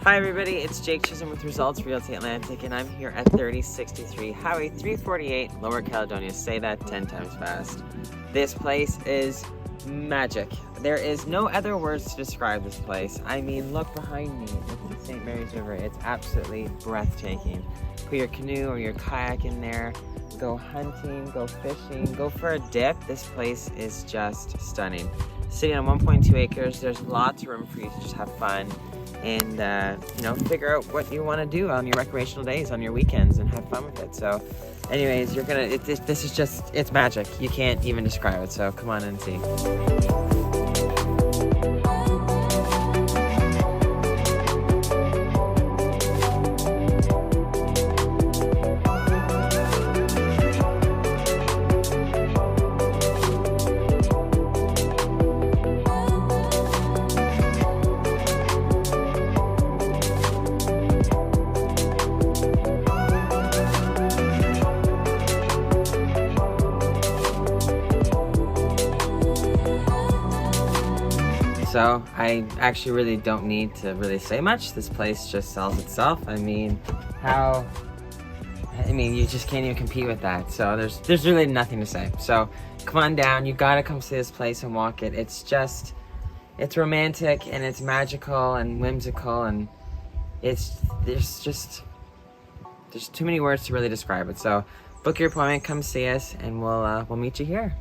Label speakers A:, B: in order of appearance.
A: Hi everybody, it's Jake Chisholm with Results Realty Atlantic, and I'm here at 3063 Highway 348, Lower Caledonia. Say that 10 times fast. This place is magic. There is no other words to describe this place. I mean, look behind me. Look at the St. Mary's River. It's absolutely breathtaking. Put your canoe or your kayak in there. Go hunting, go fishing, go for a dip. This place is just stunning. Sitting on 1.2 acres, there's lots of room for you to just have fun and figure out what you want to do on your recreational days, on your weekends, and have fun with it. So anyways, this is just, it's magic. You can't even describe it, so come on and see. So I actually really don't need to really say much. This place just sells itself. I mean, you just can't even compete with that. So there's really nothing to say. So come on down. You gotta come see this place and walk it. It's romantic and it's magical and whimsical, and there's too many words to really describe it. So book your appointment, come see us, and we'll meet you here.